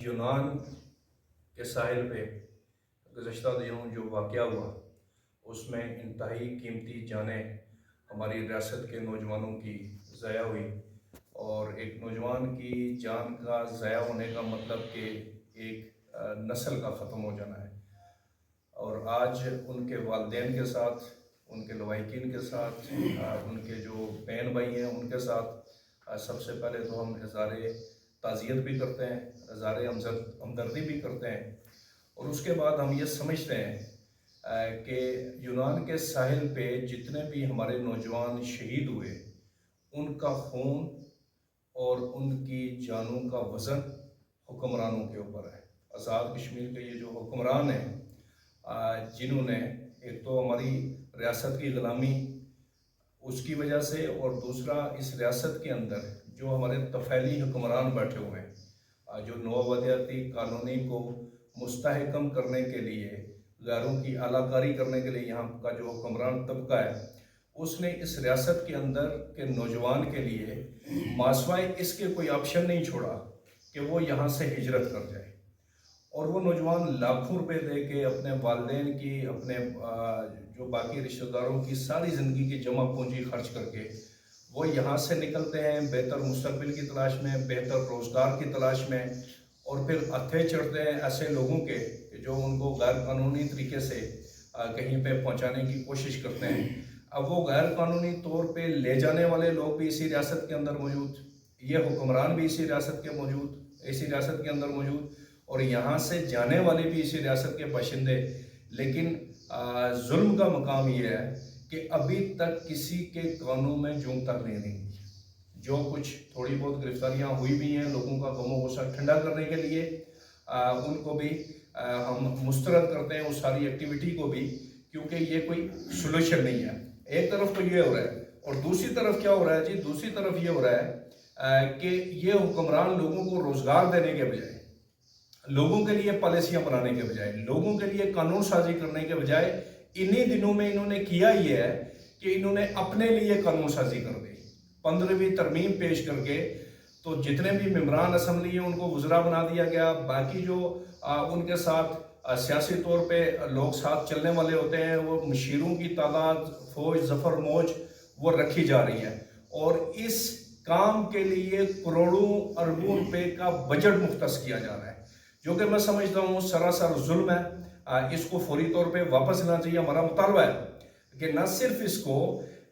یونان کے ساحل پہ گزشتہ دنوں جو واقعہ ہوا اس میں انتہائی قیمتی جانیں ہماری ریاست کے نوجوانوں کی ضائع ہوئی، اور ایک نوجوان کی جان کا ضائع ہونے کا مطلب کہ ایک نسل کا ختم ہو جانا ہے۔ اور آج ان کے والدین کے ساتھ، ان کے لواحقین کے ساتھ، ان کے جو بہن بھائی ہیں ان کے ساتھ سب سے پہلے تو ہم اظہار تعزیت بھی کرتے ہیں، اظہار ہمدردی بھی کرتے ہیں، اور اس کے بعد ہم یہ سمجھتے ہیں کہ یونان کے ساحل پہ جتنے بھی ہمارے نوجوان شہید ہوئے ان کا خون اور ان کی جانوں کا وزن حکمرانوں کے اوپر ہے۔ آزاد کشمیر کے یہ جو حکمران ہیں جنہوں نے ایک تو ہماری ریاست کی غلامی اس کی وجہ سے، اور دوسرا اس ریاست کے اندر جو ہمارے طفیلی حکمران بیٹھے ہوئے ہیں جو نوآبادیاتی کالونی کو مستحکم کرنے کے لیے، غیروں کی اعلیٰ کاری کرنے کے لیے یہاں کا جو حکمران طبقہ ہے اس نے اس ریاست کے اندر کے نوجوان کے لیے ماسوائے اس کے کوئی آپشن نہیں چھوڑا کہ وہ یہاں سے ہجرت کر جائے، اور وہ نوجوان لاکھوں روپے دے کے اپنے والدین کی، اپنے جو باقی رشتہ داروں کی ساری زندگی کی جمع پونجی خرچ کر کے وہ یہاں سے نکلتے ہیں بہتر مستقبل کی تلاش میں، بہتر روزگار کی تلاش میں، اور پھر ہتھے چڑھتے ہیں ایسے لوگوں کے جو ان کو غیر قانونی طریقے سے کہیں پہ پہنچانے کی کوشش کرتے ہیں۔ اب وہ غیر قانونی طور پہ لے جانے والے لوگ بھی اسی ریاست کے اندر موجود، یہ حکمران بھی اسی ریاست کے اندر موجود، اور یہاں سے جانے والے بھی اسی ریاست کے باشندے۔ لیکن ظلم کا مقام یہ ہے کہ ابھی تک کسی کے قانوں میں جون تک نہیں دی۔ جو کچھ تھوڑی بہت گرفتاریاں ہوئی بھی ہیں لوگوں کا غم و غصہ ٹھنڈا کرنے کے لیے، ان کو بھی ہم مسترد کرتے ہیں اس ساری ایکٹیویٹی کو بھی، کیونکہ یہ کوئی سولوشن نہیں ہے۔ ایک طرف تو یہ ہو رہا ہے، اور دوسری طرف کیا ہو رہا ہے جی؟ دوسری طرف یہ ہو رہا ہے کہ یہ حکمران لوگوں کو روزگار دینے کے بجائے، لوگوں کے لیے پالیسیاں بنانے کے بجائے، لوگوں کے لیے قانون سازی کرنے کے بجائے، انہی دنوں میں انہوں نے کیا یہ ہے کہ انہوں نے اپنے لیے قانون سازی کر دی 15ویں ترمیم پیش کر کے۔ تو جتنے بھی ممبران اسمبلی ہیں ان کو وزراء بنا دیا گیا، باقی جو ان کے ساتھ سیاسی طور پہ لوگ ساتھ چلنے والے ہوتے ہیں وہ مشیروں کی تعداد، فوج، ظفر موج وہ رکھی جا رہی ہے، اور اس کام کے لیے کروڑوں اربوں روپے کا بجٹ مختص کیا جا رہا ہے، جو کہ میں سمجھتا ہوں سراسر ظلم ہے۔ اس کو فوری طور پہ واپس لینا چاہیے۔ ہمارا مطالبہ ہے کہ نہ صرف اس کو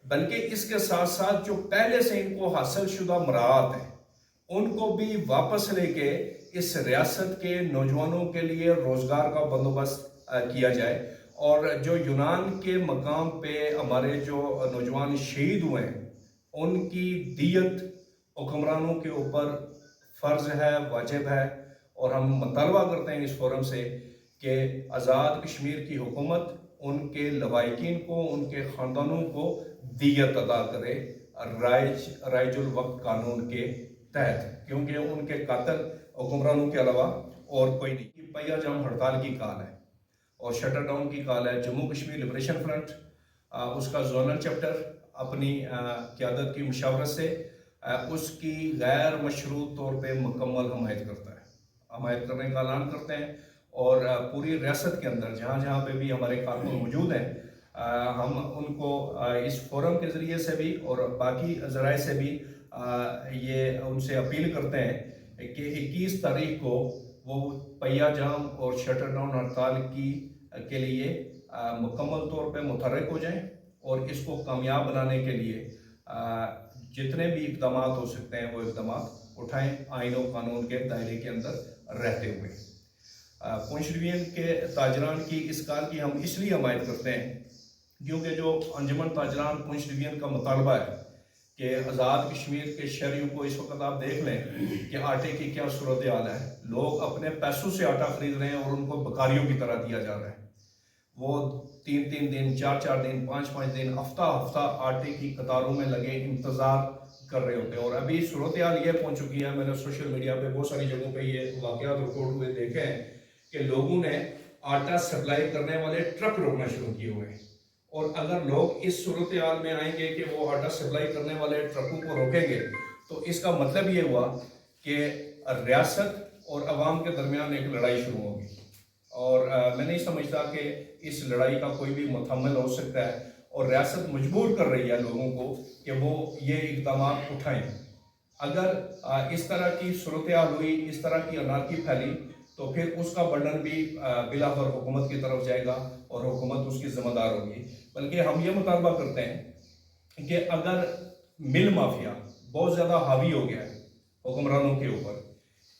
بلکہ اس کے ساتھ ساتھ جو پہلے سے ان کو حاصل شدہ مراعات ہیں ان کو بھی واپس لے کے اس ریاست کے نوجوانوں کے لیے روزگار کا بندوبست کیا جائے، اور جو یونان کے مقام پہ ہمارے جو نوجوان شہید ہوئے ہیں ان کی دیت حکمرانوں کے اوپر فرض ہے، واجب ہے، اور ہم مطالبہ کرتے ہیں اس فورم سے کہ آزاد کشمیر کی حکومت ان کے لواحقین کو، ان کے خاندانوں کو دیت ادا کرے رائج الوقت قانون کے تحت، کیونکہ ان کے قاتل حکمرانوں کے علاوہ اور کوئی نہیں۔ پہیا جام ہڑتال کی کال ہے اور شٹر ڈاؤن کی کال ہے۔ جموں کشمیر لبریشن فرنٹ اس کا زونل چیپٹر اپنی قیادت کی مشاورت سے اس کی غیر مشروط طور پہ مکمل حمایت کرتا ہے، حمایت کرنے کا اعلان کرتے ہیں، اور پوری ریاست کے اندر جہاں جہاں پہ بھی ہمارے کارکن موجود ہیں ہم ان کو اس فورم کے ذریعے سے بھی اور باقی ذرائع سے بھی یہ ان سے اپیل کرتے ہیں کہ 21 تاریخ کو وہ پہیا جام اور شٹر ڈاؤن ہڑتال کے لیے مکمل طور پہ متحرک ہو جائیں، اور اس کو کامیاب بنانے کے لیے جتنے بھی اقدامات ہو سکتے ہیں وہ اقدامات اٹھائیں، آئین و قانون کے دائرے کے اندر رہتے ہوئے۔ پونچھ ڈویژن کے تاجران کی اس کال کی ہم اس لیے حمایت کرتے ہیں کیونکہ جو انجمن تاجران پونچھ ڈویژن کا مطالبہ ہے کہ آزاد کشمیر کے شہریوں کو، اس وقت آپ دیکھ لیں کہ آٹے کی کیا صورتحال ہے، لوگ اپنے پیسوں سے آٹا خرید رہے ہیں اور ان کو بکاریوں کی طرح دیا جا رہا ہے۔ وہ 3 دن، 4 دن، 5 دن، ہفتہ آٹے کی قطاروں میں لگے انتظار کر رہے ہوتے ہیں، اور ابھی صورتحال یہ پہنچ چکی ہے، میں نے سوشل میڈیا پہ بہت ساری جگہوں پہ یہ واقعات ریکارڈ ہوئے دیکھے ہیں کہ لوگوں نے آٹا سپلائی کرنے والے ٹرک روکنا شروع کیے ہوئے ہیں، اور اگر لوگ اس صورتحال میں آئیں گے کہ وہ آٹا سپلائی کرنے والے ٹرکوں کو روکیں گے تو اس کا مطلب یہ ہوا کہ ریاست اور عوام کے درمیان ایک لڑائی شروع ہوگی، اور میں نہیں سمجھتا کہ اس لڑائی کا کوئی بھی متحمل ہو سکتا ہے، اور ریاست مجبور کر رہی ہے لوگوں کو کہ وہ یہ اقدامات اٹھائیں۔ اگر اس طرح کی صورتحال ہوئی، اس طرح کی انارکی پھیلی، تو پھر اس کا برڈن بھی بالآخر حکومت کی طرف جائے گا اور حکومت اس کی ذمہ دار ہوگی۔ بلکہ ہم یہ مطالبہ کرتے ہیں کہ اگر مل مافیا بہت زیادہ حاوی ہو گیا ہے حکمرانوں کے اوپر،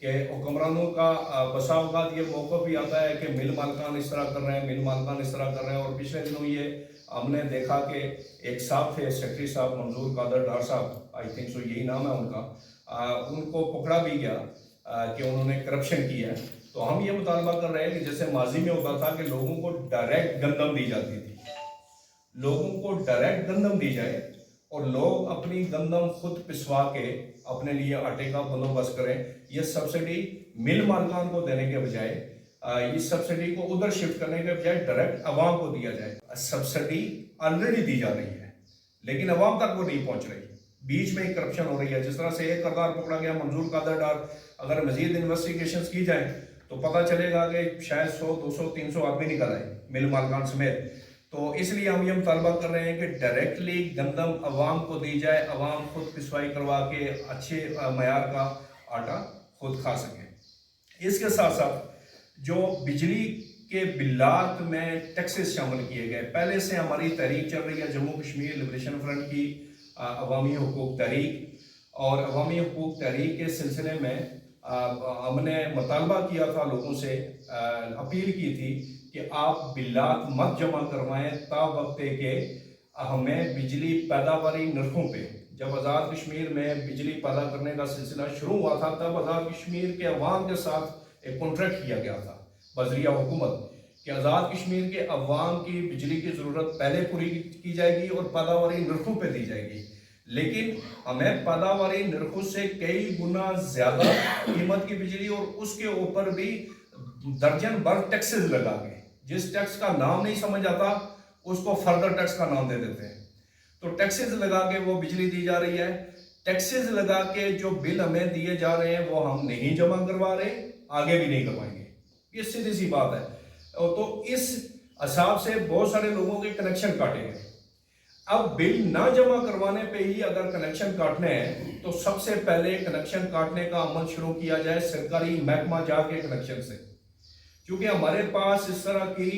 کہ حکمرانوں کا بسا اوقات یہ موقع بھی آتا ہے کہ مل مالکان اس طرح کر رہے ہیں، مل مالکان اس طرح کر رہے ہیں، اور پچھلے دنوں یہ ہم نے دیکھا کہ ایک صاحب تھے، سیکرٹری صاحب منظور قادر ڈار صاحب، آئی تھنک سو یہی نام ہے ان کا، ان کو پکڑا بھی گیا کہ انہوں نے کرپشن کی ہے۔ تو ہم یہ مطالبہ کر رہے ہیں کہ جیسے ماضی میں ہوتا تھا کہ لوگوں کو ڈائریکٹ گندم دی جاتی تھی، لوگوں کو ڈائریکٹ گندم دی جائے اور لوگ اپنی گندم خود پسوا کے اپنے لیے آٹے کا بندوبست کریں۔ یہ سبسڈی مل مالکان کو دینے کے بجائے، اس سبسڈی کو ادھر شفٹ کرنے کے بجائے ڈائریکٹ عوام کو دیا جائے۔ سبسڈی آلریڈی دی جا رہی ہے لیکن عوام تک وہ نہیں پہنچ رہی، بیچ میں ہی کرپشن ہو رہی ہے۔ جس طرح سے ایک کردار پکڑا گیا منظور قادر ڈار، اگر مزید انویسٹیگیشنز کی جائیں تو پتہ چلے گا کہ شاید 100 200 300 آدمی نکل آئے مل مالکان سمیت۔ تو اس لیے ہم یہ مطالبہ کر رہے ہیں کہ ڈائریکٹلی گندم عوام کو دی جائے، عوام خود پسوائی کروا کے اچھے معیار کا آٹا خود کھا سکیں۔ اس کے ساتھ ساتھ جو بجلی کے بلات میں ٹیکسز شامل کیے گئے، پہلے سے ہماری تحریک چل رہی ہے جموں کشمیر لبریشن فرنٹ کی عوامی حقوق تحریک، اور عوامی حقوق تحریک کے سلسلے میں ہم نے مطالبہ کیا تھا لوگوں سے، اپیل کی تھی کہ آپ بلات مت جمع کروائیں تا وقت کہ ہمیں بجلی پیداواری نرخوں پہ، جب آزاد کشمیر میں بجلی پیدا کرنے کا سلسلہ شروع ہوا تھا تب آزاد کشمیر کے عوام کے ساتھ ایک کانٹریکٹ کیا گیا تھا بذریعہ حکومت کہ آزاد کشمیر کے عوام کی بجلی کی ضرورت پہلے پوری کی جائے گی اور پیداواری نرخوں پہ دی جائے گی، لیکن ہمیں پیداواری نرخوں سے کئی گنا زیادہ قیمت کی بجلی اور اس کے اوپر بھی درجن بھر ٹیکسز لگا کے، جس ٹیکس کا نام نہیں سمجھ آتا اس کو فردر ٹیکس کا نام دے دیتے ہیں، تو ٹیکسز لگا کے وہ بجلی دی جا رہی ہے۔ ٹیکسز لگا کے جو بل ہمیں دیے جا رہے ہیں وہ ہم نہیں جمع کروا رہے، آگے بھی نہیں کروائیں گے، یہ سیدھی سی بات ہے۔ تو اس حساب سے بہت سارے لوگوں کے کنیکشن کاٹے گئے۔ اب بل نہ جمع کروانے پہ ہی اگر کنیکشن کاٹنے ہیں تو سب سے پہلے کنیکشن کاٹنے کا عمل شروع کیا جائے سرکاری محکمہ جات کے کنیکشن سے، کیونکہ ہمارے پاس اس طرح کی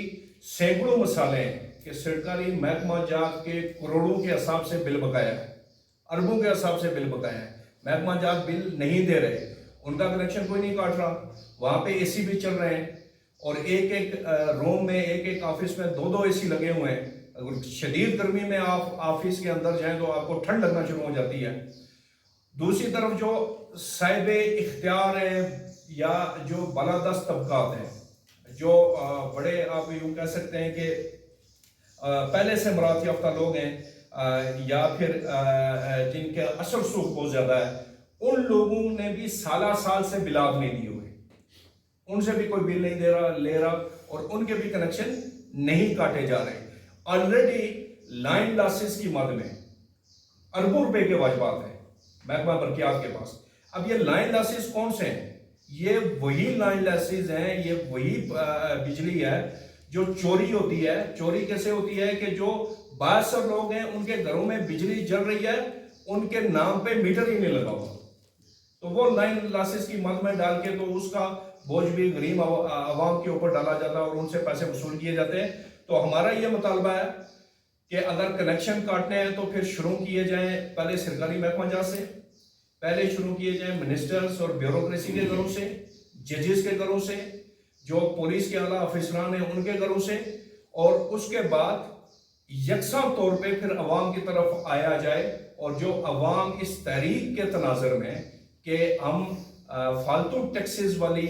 سینکڑوں مثالیں ہیں کہ سرکاری محکمہ جات کے کروڑوں کے حساب سے بل بقایا ہے، اربوں کے حساب سے بل بقایا ہے، محکمہ جات بل نہیں دے رہے، ان کا کنیکشن کوئی نہیں کاٹ رہا، وہاں پہ اے سی بھی چل رہے ہیں، اور ایک ایک روم میں، ایک ایک آفس میں 2 اے سی لگے ہوئے ہیں۔ اگر شدید گرمی میں آپ آفس کے اندر جائیں تو آپ کو ٹھنڈ لگنا شروع ہو جاتی ہے۔ دوسری طرف جو صاحب اختیار ہیں یا جو بالادست طبقات ہیں، جو بڑے آپ یوں کہہ سکتے ہیں کہ پہلے سے مراد یافتہ لوگ ہیں، یا پھر جن کے اثر رسوخ بہت زیادہ ہے، ان لوگوں نے بھی سالہ سال سے بلات نہیں دیے ہوئے، ان سے بھی کوئی بل نہیں لے رہا اور ان کے بھی کنیکشن نہیں کاٹے جا رہے۔ آلریڈی لائن لاسز کی مد میں اربوں روپے کے واجبات ہیں محکمہ برقیات کے پاس۔ اب یہ لائن لاسز کون سے ہیں؟ یہ وہی لائن لاسز ہیں، یہ وہی بجلی ہے جو چوری ہوتی ہے۔ چوری کیسے ہوتی ہے کہ جو بااثر لوگ ہیں ان کے گھروں میں بجلی جل رہی ہے، ان کے نام پہ میٹر ہی نہیں لگا ہوا، تو وہ لائن لاسز کی مد میں ڈال کے تو اس کا بوجھ بھی غریب عوام کے اوپر ڈالا جاتا ہے اور ان سے پیسے وصول کیے جاتے ہیں۔ تو ہمارا یہ مطالبہ ہے کہ اگر کنیکشن کاٹنے ہیں تو پھر شروع کیے جائیں پہلے سرکاری محکمہ جات سے، پہلے شروع کیے جائیں منسٹرز اور بیوروکریسی کے گھروں سے، ججز کے گھروں سے، جو پولیس کے اعلیٰ افسران ہیں ان کے گھروں سے، اور اس کے بعد یکساں طور پہ پھر عوام کی طرف آیا جائے، اور جو عوام اس تحریک کے تناظر میں کہ ہم فالتو ٹیکسز والی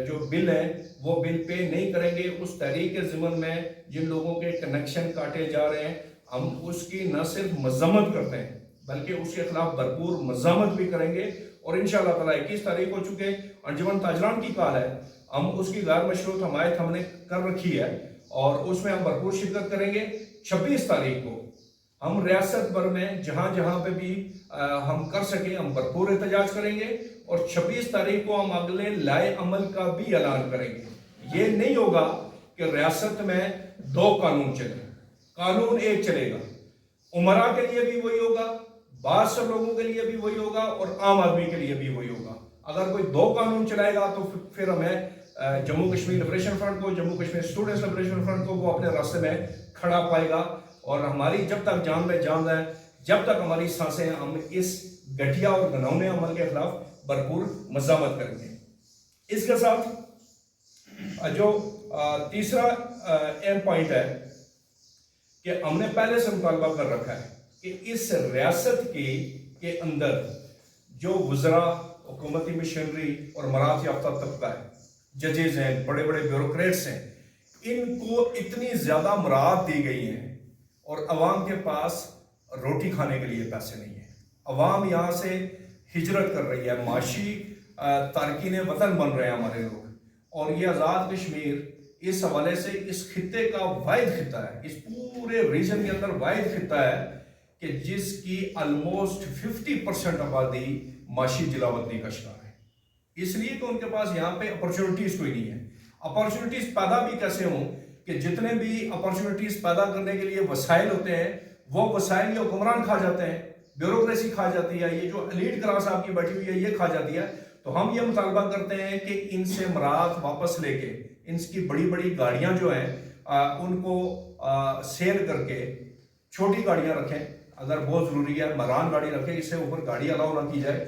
جو بل ہیں وہ بل پے نہیں کریں گے، اس تحریک کے ضمن میں جن لوگوں کے کنیکشن کاٹے جا رہے ہیں ہم اس کی نہ صرف مذمت کرتے ہیں بلکہ اس کے خلاف بھرپور مزاحمت بھی کریں گے، اور انشاءاللہ تعالیٰ 21 تاریخ کو چکے انجمن تاجران کی کال ہے، ہم اس کی غیر مشروط حمایت ہم نے کر رکھی ہے اور اس میں ہم بھرپور شرکت کریں گے۔ 26 تاریخ کو ہم ریاست بھر میں جہاں جہاں پہ بھی ہم کر سکیں ہم بھرپور احتجاج کریں گے، اور 26 تاریخ کو ہم اگلے لائے عمل کا بھی اعلان کریں گے۔ یہ نہیں ہوگا کہ ریاست میں 2 قانون چلیں، قانون ایک چلے گا، عمرا کے لیے بھی وہی ہوگا، بعض سے لوگوں کے لیے بھی وہی ہوگا، اور عام آدمی کے لیے بھی وہی ہوگا۔ اگر کوئی 2 قانون چلائے گا تو پھر ہمیں جموں کشمیر لبریشن فرنٹ کو، Jammu Kashmir students liberation front کو وہ اپنے راستے میں کھڑا پائے گا، اور ہماری جب تک جان میں جان ہے، جب تک ہماری سانسیں، ہم اس گھٹیا اور گھنونے عمل کے خلاف بھرپور مزاحمت کریں گے۔ اس کے ساتھ جو تیسرا اہم پوائنٹ ہے کہ ہم نے پہلے سے مطالبہ کر رکھا ہے کہ اس ریاست کے اندر جو وزراء، حکومتی مشنری اور مراعات یافتہ طبقہ ہے، ججز ہیں، بڑے بڑے بیوروکریٹس ہیں، ان کو اتنی زیادہ مراعات دی گئی ہیں اور عوام کے پاس روٹی کھانے کے لیے پیسے نہیں ہیں۔ عوام یہاں سے ہجرت کر رہی ہے، معاشی تارکین وطن بن رہے ہیں ہمارے لوگ، اور یہ آزاد کشمیر اس حوالے سے اس خطے کا واحد خطہ ہے، اس پورے ریجن کے اندر واحد خطہ ہے کہ جس کی آلموسٹ 50% آبادی معاشی جلاوطنی کا شکار ہے، اس لیے کہ ان کے پاس یہاں پہ اپرچونٹیز کوئی نہیں ہے۔ اپرچونٹیز پیدا بھی کیسے ہوں کہ جتنے بھی اپرچونٹیز پیدا کرنے کے لیے وسائل ہوتے ہیں، وہ وسائل یہ حکمران کھا جاتے ہیں، بیوروکریسی کھا جاتی ہے، یہ جو ایلیٹ کلاس آپ کی بیٹھی ہوئی ہے یہ کھا جاتی ہے۔ تو ہم یہ مطالبہ کرتے ہیں کہ ان سے مراعات واپس لے کے، ان کی بڑی بڑی گاڑیاں جو ہیں ان کو سیل کر کے چھوٹی گاڑیاں رکھیں، اگر بہت ضروری ہے ماران گاڑی رکھیں، اس سے اوپر گاڑی الاؤ نہ کی جائے،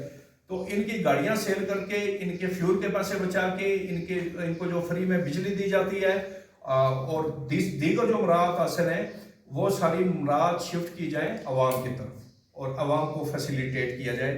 تو ان کی گاڑیاں سیل کر کے ان کے فیول کے پیسے بچا کے ان کو جو فری میں بجلی دی جاتی ہے اور دیگر جو مراعات حاصل ہیں وہ ساری مراعات شفٹ کی جائیں عوام کی طرف اور عوام کو فیسیلیٹیٹ کیا جائے۔